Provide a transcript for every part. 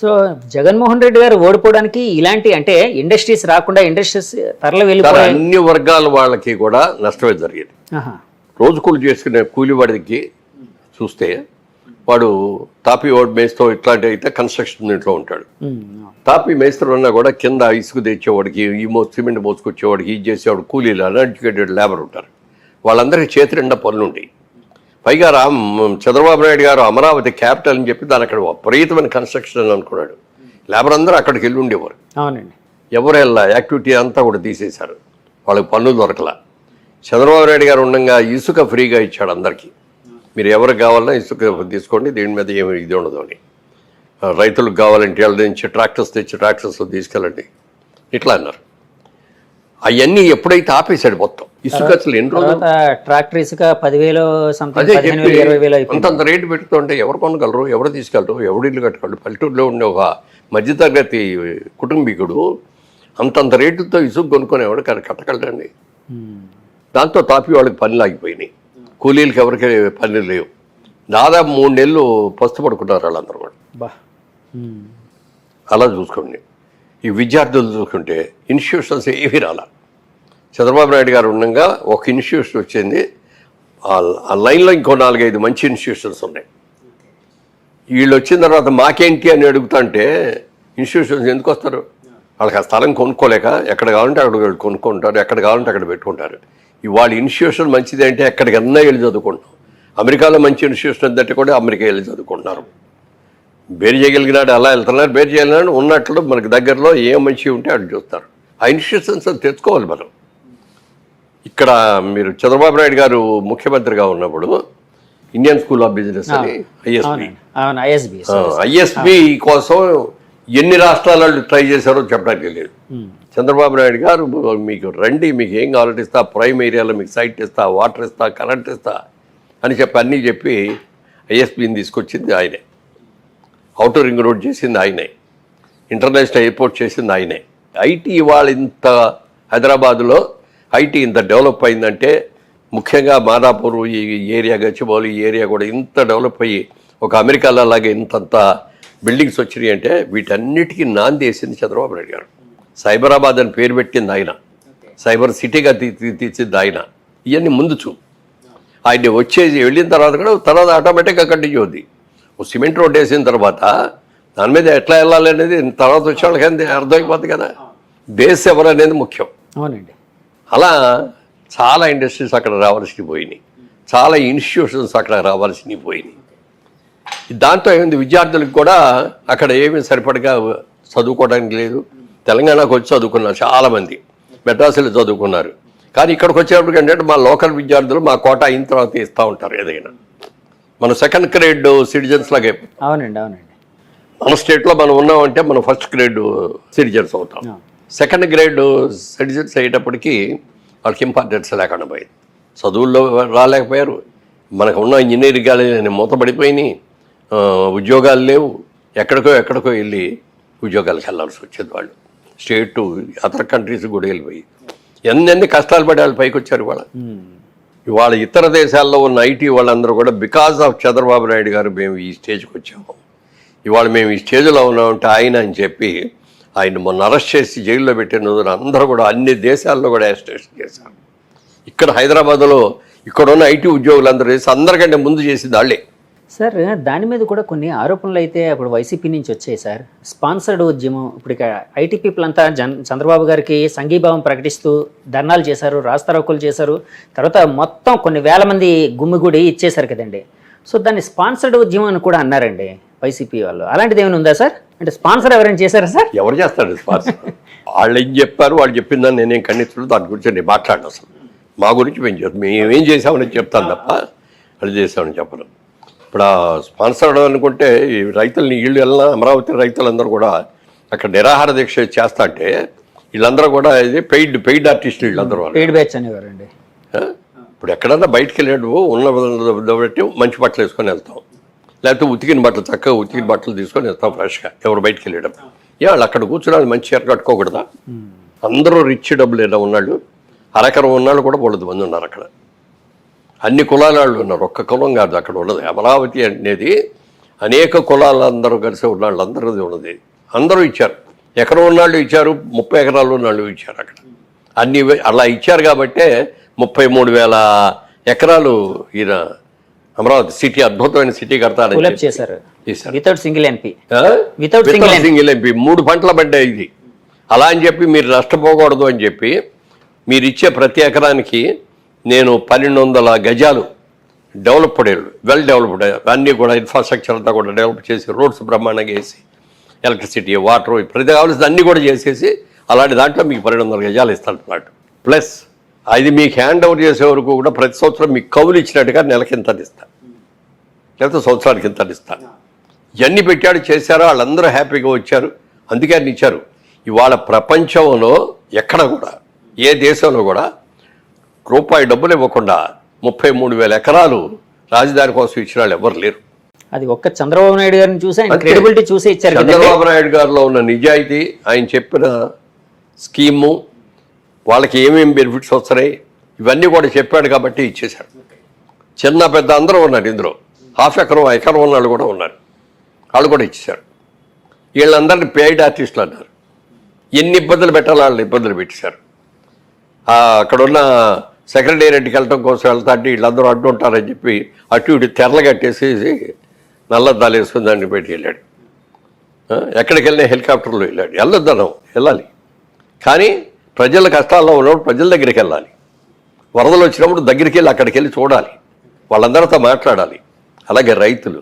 So Jaganmohan Reddy గారు ఓడిపోవడానికి ఇలాంటి అంటే ఇండస్ట్రీస్ రాకుండా ఇండస్ట్రీస్ తరలి వెళ్ళిపోయి అన్ని వర్గాల వాళ్ళకి కూడా నష్టమే జరిగేది. రోజు కూలి చేసుకునే కూలివాడికి చూస్తే వాడు తాపి ఓడి మేస్తో ఇట్లాంటి అయితే కన్స్ట్రక్షన్ ఇంట్లో ఉంటాడు. తాపి మేస్త్రి ఉన్నా కూడా కింద ఇసుకు తెచ్చేవాడికి సిమెంట్ మోసుకొచ్చేవాడికి ఇది చేసేవాడు కూలీలు అన్ఎడ్యుకేటెడ్ లేబర్ ఉంటారు. వాళ్ళందరికీ చేతి నిండా పనులు ఉంటాయి. పైగా చంద్రబాబు నాయుడు గారు అమరావతి క్యాపిటల్ అని చెప్పి దాని అక్కడ విపరీతమైన కన్స్ట్రక్షన్ అని అనుకున్నాడు. లేబర్ అందరూ అక్కడికి వెళ్ళి ఉండేవారు. అవునండి, ఎవరు వెళ్ళా యాక్టివిటీ అంతా కూడా తీసేశారు. వాళ్ళకి పనులు దొరకలా. చంద్రబాబు నాయుడు గారు ఉండగా ఇసుక ఫ్రీగా ఇచ్చాడు అందరికీ. మీరు ఎవరికి కావాలన్నా ఇసుక తీసుకోండి, దీని మీద ఏమి ఇది ఉండదు అని. రైతులకు కావాలంటే వాళ్ళ నుంచి ట్రాక్టర్స్ తెచ్చి ట్రాక్టర్స్లో తీసుకెళ్ళండి ఇట్లా అన్నారు. అవన్నీ ఎప్పుడైతే ఆపేశాడు మొత్తం ఇసుక అసలు ఎన్ని రోజులు ట్రాక్టర్ ఇసుక 10,000 అదే చెప్పి అంతంత రేటు పెట్టుకుంటే ఎవరు కొనగలరు, ఎవరు తీసుకెళ్ళరు, ఎవరు ఇల్లు కట్టగలరు? పల్లెటూరులో ఉండే ఒక మధ్యతరగతి కుటుంబీకుడు అంతంత రేటుతో ఇసుక కొనుక్కునేవాడు కట్టగలరండి. దాంతో తాపి వాళ్ళకి పనులు ఆగిపోయినాయి. కూలీలకి ఎవరికి పనులు లేవు. దాదాపు 3 నెలలు పస్తు పడుకున్నారు వాళ్ళందరూ కూడా. అలా చూసుకోండి. ఈ విద్యార్థులు చూసుకుంటే ఇన్స్టిట్యూషన్స్ ఏవి రాలా. చంద్రబాబు నాయుడు గారు ఉండగా ఒక ఇన్స్టిట్యూషన్ వచ్చింది, ఆ లైన్లో ఇంకో 4-5 మంచి ఇన్స్టిట్యూషన్స్ ఉన్నాయి. వీళ్ళు వచ్చిన తర్వాత మాకేంటి అని అడుగుతుంటే ఇన్స్టిట్యూషన్స్ ఎందుకు వస్తారు? వాళ్ళకి ఆ స్థలం కొనుక్కోలేక ఎక్కడ కావాలంటే అక్కడ కొనుక్కుంటారు, ఎక్కడ కావాలంటే అక్కడ పెట్టుకుంటారు. వాళ్ళ ఇన్స్టిట్యూషన్ మంచిది అంటే ఎక్కడికన్నా వెళ్ళి చదువుకుంటాం. అమెరికాలో మంచి ఇన్స్టిట్యూషన్ అంటే కూడా అమెరికా వెళ్ళి చదువుకుంటున్నారు. బేరు చేయగలిగినాడు అలా వెళ్తున్నారు, బేరు చేయగలిగినాడు ఉన్నట్లు మనకి దగ్గరలో ఏం మంచి ఉంటే అటు చూస్తారు. ఆ ఇన్స్టిట్యూషన్స్ తెచ్చుకోవాలి మనం. ఇక్కడ మీరు చంద్రబాబు నాయుడు గారు ముఖ్యమంత్రిగా ఉన్నప్పుడు ఇండియన్ స్కూల్ ఆఫ్ బిజినెస్ అని ఐఎస్బి కోసం ఎన్ని రాష్ట్రాల వాళ్ళు ట్రై చేశారో చెప్పడానికి లేదు. చంద్రబాబు నాయుడు గారు మీకు రండి, మీకు ఏం కావాలంటే ఇస్తా, ప్రైమ్ ఏరియాలో మీకు సైట్ ఇస్తా, వాటర్ ఇస్తా, కరెంట్ ఇస్తా అని చెప్పి అన్నీ చెప్పి ఐఎస్బిని తీసుకొచ్చింది ఆయనే. ఔటర్ రింగ్ రోడ్ చేసింది ఆయనే. ఇంటర్నేషనల్ ఎయిర్పోర్ట్ చేసింది ఆయనే. ఐటీ ఇవాళ ఇంత హైదరాబాదులో ఐటీ ఇంత డెవలప్ అయిందంటే ముఖ్యంగా మాదాపూర్ ఈ ఏరియా, గచ్చిబౌలి ఈ ఏరియా కూడా ఇంత డెవలప్ అయ్యి ఒక అమెరికాలో అలాగే ఇంతంత బిల్డింగ్స్ వచ్చినాయి అంటే వీటన్నిటికీ నాంది వేసింది చంద్రబాబు నాయుడు గారు. సైబరాబాద్ అని పేరు పెట్టింది ఆయన, సైబర్ సిటీగా తీర్చింది ఆయన. ఇవన్నీ ముందు ఆయన వచ్చేసి వెళ్ళిన తర్వాత ఆటోమేటిక్గా కంటిన్యూ అవుద్ది. ఓ సిమెంట్ రోడ్ వేసిన తర్వాత దాని మీద ఎట్లా వెళ్ళాలి అనేది తర్వాత వచ్చే వాళ్ళకి అర్థమైపోతుంది కదా. బేస్ ఎవరు అనేది ముఖ్యం. అవునండి. అలా చాలా ఇండస్ట్రీస్ అక్కడ రావాల్సినవి పోయినాయి, చాలా ఇన్స్టిట్యూషన్స్ అక్కడ రావాల్సినవి పోయినాయి. దాంతో ఏమైంది, విద్యార్థులకు కూడా అక్కడ ఏమీ సరిపడగా చదువుకోవడానికి లేదు. తెలంగాణకు వచ్చి చదువుకున్నారు చాలామంది, మెడ్రాసులో చదువుకున్నారు. కానీ ఇక్కడికి వచ్చేటప్పటికి ఏంటంటే మా లోకల్ విద్యార్థులు మా కోట అయిన తర్వాత ఇస్తూ ఉంటారు ఏదైనా. మనం సెకండ్ గ్రేడ్ సిటిజన్స్ లాగే. అవునండి, అవునండి. మన స్టేట్లో మనం ఉన్నామంటే మనం ఫస్ట్ గ్రేడ్ సిటిజన్స్ అవుతాం. సెకండ్ గ్రేడ్ సిటిజన్స్ అయ్యేటప్పటికీ వాళ్ళకి ఇంపార్టెన్స్ లేకుండా పోయింది. చదువుల్లో రాలేకపోయారు. మనకు ఉన్న ఇంజనీరింగ్ కాలేజీ మూతపడిపోయినాయి, ఉద్యోగాలు లేవు. ఎక్కడికో వెళ్ళి ఉద్యోగాలకు వెళ్ళాల్సి వచ్చేది. వాళ్ళు స్టేట్ టు అదర్ కంట్రీస్ కూడా వెళ్ళిపోయి ఎన్ని కష్టాలు పడి వాళ్ళు పైకి వచ్చారు. ఇవాళ ఇతర దేశాల్లో ఉన్న ఐటీ వాళ్ళందరూ కూడా బికాజ్ ఆఫ్ చంద్రబాబు నాయుడు గారు మేము ఈ స్టేజ్కి వచ్చాము, ఇవాళ మేము ఈ స్టేజ్లో ఉన్నామంటే ఆయన అని చెప్పి ఆయన మొన్న అరెస్ట్ చేసి జైల్లో పెట్టిన రోజున అందరూ కూడా అన్ని దేశాల్లో కూడా అరెస్ట్ చేశారు. ఇక్కడ హైదరాబాద్లో ఇక్కడ ఉన్న ఐటీ ఉద్యోగులందరూ చేసి అందరికంటే ముందు చేసింది వాళ్ళే. సార్ దాని మీద కూడా కొన్ని ఆరోపణలు అయితే అప్పుడు వైసీపీ నుంచి వచ్చాయి సార్. స్పాన్సర్డ్ ఉద్యమం, ఇప్పుడు ఇక ఐటీ పీపుల్ అంతా చంద్రబాబు గారికి సంఘీభావం ప్రకటిస్తూ ధర్నాలు చేశారు, రాస్తారోకోలు చేశారు. తర్వాత మొత్తం కొన్ని వేల మంది గుమ్మిగూడి ఇచ్చేశారు కదండి. సో దాన్ని స్పాన్సర్డ్ ఉద్యమం అని కూడా అన్నారండి వైసీపీ వాళ్ళు. అలాంటిది ఏమైనా ఉందా సార్? అంటే స్పాన్సర్ ఎవరైనా చేశారా సార్? ఎవరు చేస్తారు స్పాన్సర్? వాళ్ళు ఏం చెప్పారు, వాళ్ళు చెప్పిందని నేనేం ఖండించలేదు. దాని గురించి నేను మాట్లాడను. అసలు మా గురించి మేమేం చేసామని చెప్తాను తప్ప వాళ్ళు చేసామని చెప్పను. ఇప్పుడు ఆ స్పాన్సర్ అనుకుంటే ఈ రైతులని వీళ్ళు వెళ్ళినా అమరావతి రైతులందరూ కూడా అక్కడ నిరాహార దీక్ష చేస్తా అంటే వీళ్ళందరూ కూడా ఇది పెయిడ్ ఆర్టిస్టులు వీళ్ళందరూ పెయిడ్ బ్యాచ్ అనేవారండి. ఇప్పుడు ఎక్కడన్నా బయటకు వెళ్ళాడు ఉన్న బట్టి మంచి బట్టలు వేసుకొని వెళ్తాం, లేకపోతే ఉతికిన బట్టలు చక్కగా ఉతికిన బట్టలు తీసుకొని వెళ్తాం ఫ్రెష్గా. ఎవరు బయటకు వెళ్ళడం వాళ్ళు అక్కడ కూర్చోడానికి మంచి చీర కట్టుకోకూడదా? అందరూ రిచ్ డబ్బులు ఏదో ఉన్నాళ్ళు, అరకరం ఉన్నాళ్ళు కూడా 3 మంది ఉన్నారు అక్కడ. అన్ని కులాల వాళ్ళు ఉన్నారు, ఒక్క కులం కాదు అక్కడ ఉన్నది. అమరావతి అనేది అనేక కులాలందరూ కలిసి ఉన్న వాళ్ళందరూ ఉన్నది, అందరూ ఇచ్చారు. ఎకరం ఉన్నాళ్ళు ఇచ్చారు, 30 ఎకరాలు ఉన్నాళ్ళు ఇచ్చారు. అక్కడ అన్ని అలా ఇచ్చారు కాబట్టే 33,000 ఎకరాలు ఈయన అమరావతి సిటీ అద్భుతమైన సిటీ కడతారని చేశారు. Without single MP, without single MP 3 పంటల పడ్డాయి ఇది. అలా అని చెప్పి మీరు నష్టపోకూడదు అని చెప్పి మీరు ఇచ్చే ప్రతి ఎకరానికి నేను 1200 గజాలు డెవలప్డ్, వెల్ డెవలప్డ్ అన్నీ కూడా ఇన్ఫ్రాస్ట్రక్చర్ అంతా కూడా డెవలప్ చేసి, రోడ్స్ బ్రహ్మాండంగా వేసి, ఎలక్ట్రిసిటీ, వాటర్, ప్రతి కావాల్సింది అన్నీ కూడా చేసేసి అలాంటి దాంట్లో మీకు 1200 గజాలు ఇస్తాను ప్లాట్. ప్లస్ అది మీకు హ్యాండ్ ఓవర్ చేసే వరకు కూడా ప్రతి సంవత్సరం మీకు కవులు ఇచ్చినట్టుగా నెలకి ఇంత ఇస్తాను, లేకపోతే సంవత్సరానికి ఇంత ఇస్తాను. ఇవన్నీ పెట్టాడు, చేశారు, వాళ్ళందరూ హ్యాపీగా వచ్చారు, అందుకే అన్ని ఇచ్చారు. ఇవాళ ప్రపంచంలో ఎక్కడ కూడా ఏ దేశంలో కూడా రూపాయి డబ్బులు ఇవ్వకుండా 33,000 ఎకరాలు రాజధాని కోసం ఇచ్చిన వాళ్ళు ఎవరు లేరు. అది ఒక్క చంద్రబాబు నాయుడు గారిని చూసి ఆయన క్రెడిబిలిటీ చూసి ఇచ్చారు. చంద్రబాబు నాయుడు గారిలో ఉన్న నిజాయితీ, ఆయన చెప్పిన స్కీము, వాళ్ళకి ఏమేమి బెనిఫిట్స్ వస్తున్నాయి ఇవన్నీ కూడా చెప్పాడు కాబట్టి ఇచ్చేశాడు. చిన్న పెద్ద అందరూ ఉన్నారు ఇందులో, హాఫ్ ఎకరం ఎకరం ఉన్న వాళ్ళు కూడా ఉన్నారు, వాళ్ళు కూడా ఇచ్చేశారు. వీళ్ళందరినీ పెయిడ్ ఆర్టిస్టులు అన్నారు. ఎన్ని ఇబ్బందులు పెట్టాలో వాళ్ళు ఇబ్బందులు పెట్టేశారు. అక్కడున్న సెక్రటేరియట్కి వెళ్ళటం కోసం వెళ్తా అంటే వీళ్ళందరూ అడ్డు ఉంటారని చెప్పి అటు ఇటు తెరలు కట్టేసి నల్లద్దాలు వేసుకుని దాన్ని పెట్టి వెళ్ళాడు. ఎక్కడికి వెళ్ళినా హెలికాప్టర్లో వెళ్ళాడు. వెళ్ళొద్దనం, వెళ్ళాలి, కానీ ప్రజల కష్టాల్లో ఉన్నప్పుడు ప్రజల దగ్గరికి వెళ్ళాలి. వరదలు వచ్చినప్పుడు దగ్గరికి వెళ్ళి అక్కడికి వెళ్ళి చూడాలి, వాళ్ళందరితో మాట్లాడాలి. అలాగే రైతులు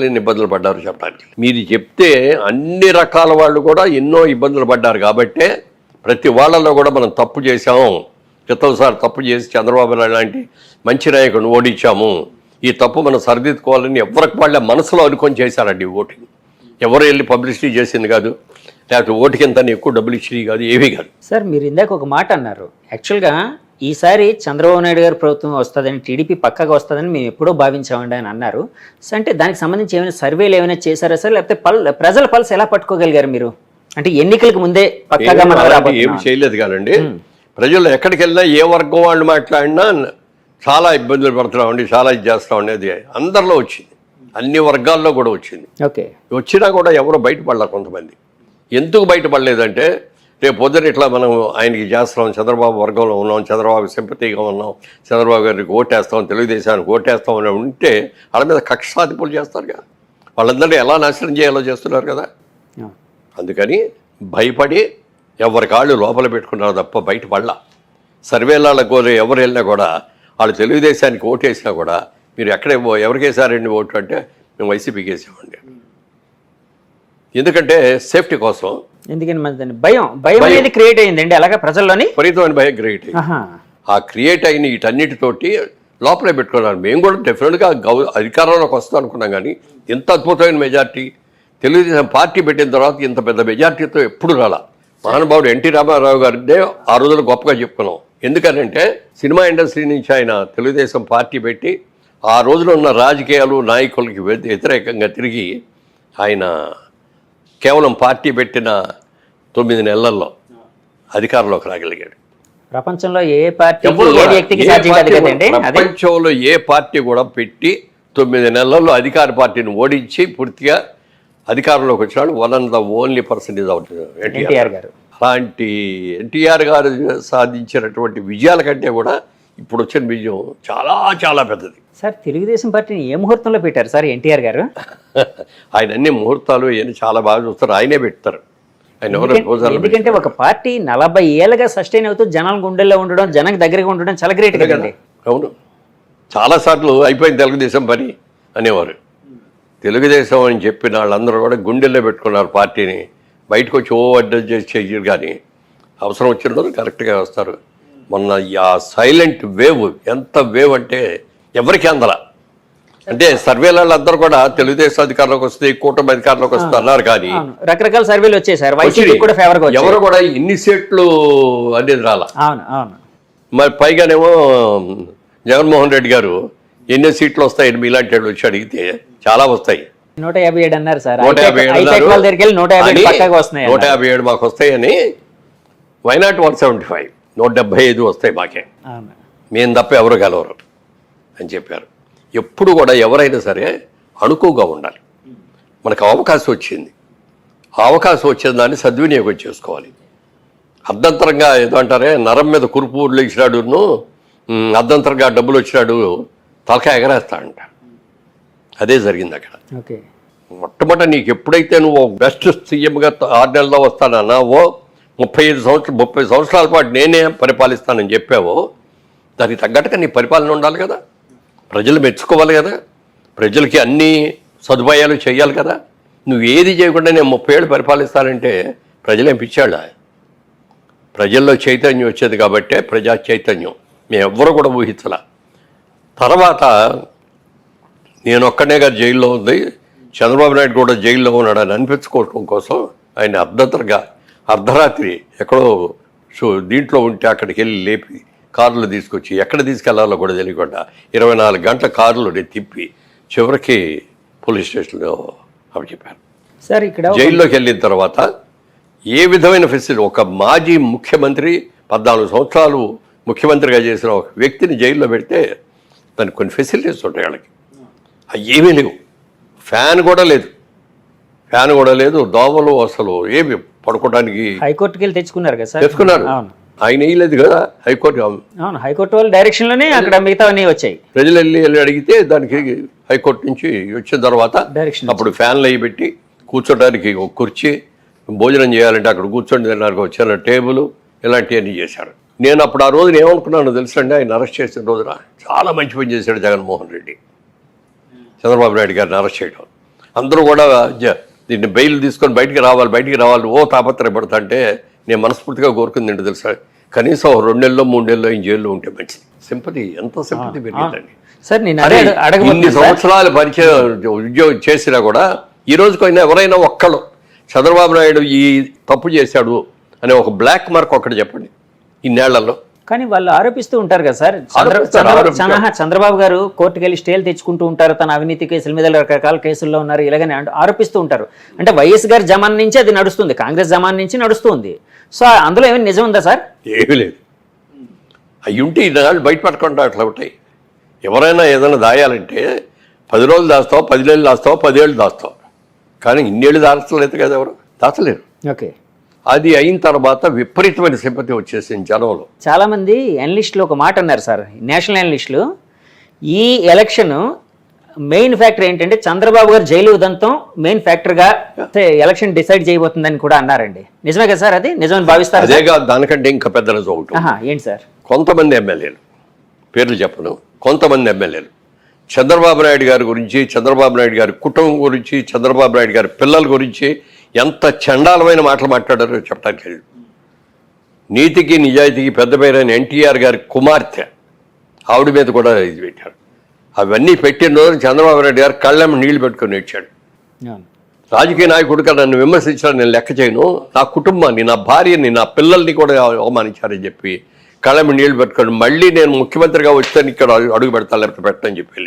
ఎన్ని ఇబ్బందులు పడ్డారు చెప్పడానికి మీరు చెప్తే, అన్ని రకాల వాళ్ళు కూడా ఎన్నో ఇబ్బందులు పడ్డారు. కాబట్టే ప్రతి వాళ్ళలో కూడా మనం తప్పు చేశాము, క్రితంసారి తప్పు చేసి చంద్రబాబు నాయుడు లాంటి మంచి నాయకుడిని ఓడించాము, ఈ తప్పు మనం సరిదిద్దుకోవాలని ఎవరికి వాళ్ళ మనసులో అనుకొని చేశారండి ఓటింగ్. ఎవరు వెళ్ళి పబ్లిసిటీ చేసింది కాదు, లేకపోతే ఓటుకి ఎంత ఎక్కువ డబ్బులు ఇచ్చినవి కాదు, ఏమీ కాదు. సార్ మీరు ఇందాక ఒక మాట అన్నారు, యాక్చువల్గా ఈసారి చంద్రబాబు నాయుడు గారి ప్రభుత్వం వస్తుందని, టీడీపీ పక్కగా వస్తుందని మేము ఎప్పుడో భావించామండి అని అన్నారు. సో అంటే దానికి సంబంధించి ఏమైనా సర్వేలు ఏమైనా చేశారా సార్, లేకపోతే ప్రజల పల్స్ ఎలా పట్టుకోగలిగారు మీరు? అంటే ఎన్నికలకు ముందే పక్కగా ఏమి చేయలేదు కానండి. ప్రజలు ఎక్కడికి వెళ్ళినా ఏ వర్గం వాళ్ళు మాట్లాడినా చాలా ఇబ్బందులు పడుతున్నామండి, చాలా ఇది చేస్తామండి, అది అందరిలో వచ్చింది, అన్ని వర్గాల్లో కూడా వచ్చింది. ఓకే, వచ్చినా కూడా ఎవరు బయటపడలేరు. కొంతమంది ఎందుకు బయటపడలేదంటే, రేపు పొద్దున ఇట్లా మనం ఆయనకి చేస్తున్నాం, చంద్రబాబు వర్గంలో ఉన్నాం, చంద్రబాబు సింపతిగా ఉన్నాం, చంద్రబాబు గారికి ఓటేస్తాం, తెలుగుదేశానికి ఓటేస్తాం అని ఉంటే వాళ్ళ మీద కక్ష సాధింపులు చేస్తారు కదా, వాళ్ళందరినీ ఎలా నాశనం చేయాలో చేస్తున్నారు కదా. అందుకని భయపడి ఎవరి కాళ్ళు లోపల పెట్టుకున్నారు తప్ప బయటపడలా. సర్వేళ్ళకు ఎవరు వెళ్ళినా కూడా వాళ్ళు తెలుగుదేశానికి ఓటేసినా కూడా మీరు ఎవరికి వేసారండి ఓటు అంటే మేము వైసీపీకి వేసామండి. ఎందుకంటే సేఫ్టీ కోసం. ఎందుకని భయం అనేది క్రియేట్ అయిందండి అలాగా ప్రజల్లోని, విపరీతమైన భయం క్రియేట్ అయింది. ఆ క్రియేట్ అయిన వీటన్నిటితోటి లోపలే పెట్టుకున్నారు. మేము కూడా డెఫినెట్గా అధికారంలోకి వస్తాం అనుకున్నాం, కానీ ఇంత అద్భుతమైన మెజార్టీ తెలుగుదేశం పార్టీ పెట్టిన తర్వాత ఇంత పెద్ద మెజార్టీతో ఎప్పుడు రాలా. మహానుభావుడు ఎన్టీ రామారావు గారిదే ఆ రోజులు గొప్పగా చెప్పుకున్నాం. ఎందుకనంటే సినిమా ఇండస్ట్రీ నుంచి ఆయన తెలుగుదేశం పార్టీ పెట్టి ఆ రోజులో ఉన్న రాజకీయాలు నాయకులకి వ్యతిరేకంగా తిరిగి ఆయన కేవలం పార్టీ పెట్టిన 9 నెలల్లో అధికారంలోకి రాగలిగాడు. ప్రపంచంలో ఏ పార్టీ ప్రపంచంలో ఏ పార్టీ కూడా పెట్టి 9 నెలల్లో అధికార పార్టీని ఓడించి పూర్తిగా అధికారంలోకి వచ్చినాడు. One and the only person is NTR గారు. అలాంటి ఎన్టీఆర్ గారు సాధించినటువంటి విజయాల కంటే కూడా ఇప్పుడు వచ్చిన విజయం చాలా చాలా పెద్దది. సార్ తెలుగుదేశం పార్టీని ఏ ముహూర్తంలో పెట్టారు సార్ ఎన్టీఆర్ గారు? ఆయన అన్ని ముహూర్తాలు ఇవన్నీ చాలా బాగా చూస్తారు, ఆయనే పెడతారు. ఎందుకంటే ఒక పార్టీ 40 ఏళ్ళగా సస్టైన్ అవుతూ జనాల గుండెల్లో ఉండడం, జనానికి దగ్గరగా ఉండడం చాలా గ్రేట్ కదండి. అవును, చాలాసార్లు అయిపోయింది తెలుగుదేశం పని అనేవారు. తెలుగుదేశం అని చెప్పిన వాళ్ళందరూ కూడా గుండెల్లో పెట్టుకున్నారు పార్టీని. బయటకు వచ్చి అడ్జస్ట్ చేసి చేయరు, కానీ అవసరం వచ్చిన రోజు కరెక్ట్గా వస్తారు. మొన్న ఆ సైలెంట్ వేవ్, ఎంత వేవ్ అంటే ఎవరికి అందరా. అంటే సర్వేలలో అందరూ కూడా తెలుగుదేశం అధికారంలోకి వస్తే, కూటమి అధికారంలోకి వస్తే అన్నారు, కానీ రకరకాల సర్వేలు వచ్చేసారు. ఎవరు కూడా ఇన్ని సీట్లు అనేది రాలా. మరి పైగానేమో జగన్మోహన్ రెడ్డి గారు ఎన్ని సీట్లు వస్తాయని మీలాంటి వాళ్ళు వచ్చి అడిగితే చాలా వస్తాయి. 157 అన్నారు సార్. 157 మాకు వస్తాయని. వైనాట్ 175, 175 వస్తాయి మాకే, మేము తప్ప ఎవరు గెలవరు అని చెప్పారు. ఎప్పుడు కూడా ఎవరైనా సరే అణుకువగా ఉండాలి. మనకు అవకాశం వచ్చింది, ఆ అవకాశం వచ్చిన దాన్ని సద్వినియోగం చేసుకోవాలి. అర్ధంతరంగా ఏదో అంటారే, నరం మీద కురుపు ఇచ్చినాడును అర్ధంతరంగా డబ్బులు వచ్చినాడు తలకాయ ఎగరేస్తాడంట. అదే జరిగింది అక్కడ. ఓకే, మొట్టమొదట నీకు ఎప్పుడైతే నువ్వు బెస్ట్ సీఎంగా 6 నెలల్లో వస్తానన్నావో, 30 సంవత్సరాల పాటు నేనే పరిపాలిస్తానని చెప్పావో, దానికి తగ్గట్టుగా నీ పరిపాలన ఉండాలి కదా, ప్రజలు మెచ్చుకోవాలి కదా, ప్రజలకి అన్ని సదుపాయాలు చేయాలి కదా. నువ్వు ఏది చేయకుండా నేను 30 ఏళ్ళు పరిపాలిస్తానంటే ప్రజలేం పిచ్చాళ్ళ? ప్రజల్లో చైతన్యం వచ్చేది కాబట్టే ప్రజా చైతన్యం మేము ఎవ్వరూ కూడా ఊహించాల. తర్వాత నేను ఒక్కనేగా జైల్లో ఉంది, చంద్రబాబు నాయుడు కూడా జైల్లో ఉన్నాడని అనిపించుకోవటం కోసం ఆయన అర్ధరాత్రి ఎక్కడో దీంట్లో ఉంటే అక్కడికి వెళ్ళి లేపి కారులో తీసుకొచ్చి ఎక్కడ తీసుకెళ్లాలో కూడా తెలియకుండా 24 గంటల కారులో తిప్పి చివరికి పోలీస్ స్టేషన్లో అప్పచెప్పారు. సార్ ఇక్కడ జైల్లోకి వెళ్ళిన తర్వాత ఏ విధమైన ఫెసిలిటీ, ఒక మాజీ ముఖ్యమంత్రి 14 సంవత్సరాలు ముఖ్యమంత్రిగా చేసిన ఒక వ్యక్తిని జైల్లో పెడితే దానికి కొన్ని ఫెసిలిటీస్ ఉంటాయి వాళ్ళకి, అవి ఏమీ లేవు. ఫ్యాన్ కూడా లేదు, దోమలు అసలు ఏమి పడుకోవడానికి. హైకోర్టుకి వెళ్ళి తెచ్చుకున్నారు కదా సార్? తెచ్చుకున్నారు, ఆయన వేయలేదు కదా హైకోర్టు. అవును, హైకోర్టు వాళ్ళ డైరెక్షన్లోనే అక్కడ మిగతావన్నీ వచ్చాయి. ప్రజలు వెళ్ళి అడిగితే దానికి హైకోర్టు నుంచి వచ్చిన తర్వాత అప్పుడు ఫ్యాన్లు అవి పెట్టి కూర్చోడానికి ఒక కుర్చీ, భోజనం చేయాలంటే అక్కడ కూర్చొని తినడానికి వచ్చిన టేబుల్, ఇలాంటివన్నీ చేశారు. నేను అప్పుడు ఆ రోజున ఏమనుకున్నాను తెలుసండి, ఆయన అరెస్ట్ చేసిన రోజున చాలా మంచి పని చేశాడు జగన్మోహన్ రెడ్డి, చంద్రబాబు నాయుడు గారిని అరెస్ట్ చేయడం. అందరూ కూడా దీన్ని బెయిల్ తీసుకొని బయటికి రావాలి ఓ తాపత్రయపడతా అంటే నేను మనస్ఫూర్తిగా కోరుకుంది ఏంటి తెలుసా, కనీసం 2 నెలల్లో 3 నెలల్లో ఆయన జైల్లో ఉంటే మంచిది. సింపతి, ఎంత సింపతి పెరిగిందండి సార్. ఇన్ని సంవత్సరాలు పరిచయం ఉద్యోగం చేసినా కూడా ఈ రోజుకైనా ఎవరైనా ఒక్కళ్ళు చంద్రబాబు నాయుడు ఈ తప్పు చేశాడు అనే ఒక బ్లాక్ మార్క్ ఒక్కటి చెప్పండి ఇన్నేళ్లలో. కానీ వాళ్ళు ఆరోపిస్తూ ఉంటారు కదా సార్, చంద్రబాబు గారు కోర్టుకు వెళ్ళి స్టేలు తెచ్చుకుంటూ ఉంటారు, తన అవినీతి కేసుల మీద రకరకాల కేసుల్లో ఉన్నారు, ఇలాగని ఆరోపిస్తూ ఉంటారు. అంటే వైఎస్ గారి జమాన్ నుంచి అది నడుస్తుంది, కాంగ్రెస్ జమాన్ నుంచి నడుస్తుంది. సో అందులో ఏమైనా నిజం ఉందా సార్? ఏమీ లేదు. అవి ఉంటే ఇన్నాళ్ళు బయట పడకుండా అట్లా ఉంటాయి. ఎవరైనా ఏదైనా దాయాలంటే 10 రోజులు దాస్తావు, 10 నెలలు దాస్తావు, 10 ఏళ్ళు దాస్తావు, కానీ ఇన్నేళ్ళు దాచలేదు కదా, ఎవరు దాచలేరు. ఓకే, అది అయిన తర్వాత విపరీతమైన సింపతి వచ్చేసింది జనంలో. చాలా మంది అనలిస్టులు ఒక మాట అన్నారు సార్, నేషనల్ అనలిస్టులు, ఈ ఎలక్షన్ మెయిన్ ఫ్యాక్టర్ ఏంటంటే చంద్రబాబు గారు జైలు ఉదంతం మెయిన్ ఫ్యాక్టర్గా ఎలక్షన్ డిసైడ్ చేయబోతుందని కూడా అన్నారండి. నిజమే కదా సార్? అది నిజమని భావిస్తారు? అదే కాదు, దానికంటే ఇంకా పెద్ద నిజం ఒకటి. ఏంటి సార్? కొంతమంది ఎమ్మెల్యేలు, పేర్లు చెప్పను, కొంతమంది ఎమ్మెల్యేలు చంద్రబాబు నాయుడు గారి గురించి, చంద్రబాబు నాయుడు గారి కుటుంబం గురించి, చంద్రబాబు నాయుడు గారి పిల్లల గురించి ఎంత చండాలమైన మాటలు మాట్లాడారో చెప్పడానికి లేదు. నీతికి నిజాయితీకి పెద్ద పేరైన ఎన్టీఆర్ గారి కుమార్తె ఆవిడ మీద కూడా ఇది పెట్టారు. అవన్నీ పెట్టిన రోజు చంద్రబాబు నాయుడు గారు కళ్ళెమ్మ నీళ్లు పెట్టుకొని వచ్చాడు. రాజకీయ నాయకుడిగా నన్ను విమర్శించాలని నేను లెక్క చేయను, నా కుటుంబాన్ని, నా భార్యని, నా పిల్లల్ని కూడా అవమానించారని చెప్పి కళ్ళెమ్మ నీళ్లు పెట్టుకొని మళ్ళీ నేను ముఖ్యమంత్రిగా వచ్చాను, ఇక్కడ అడుగు పెడతాను లేకపోతే పెట్టని చెప్పి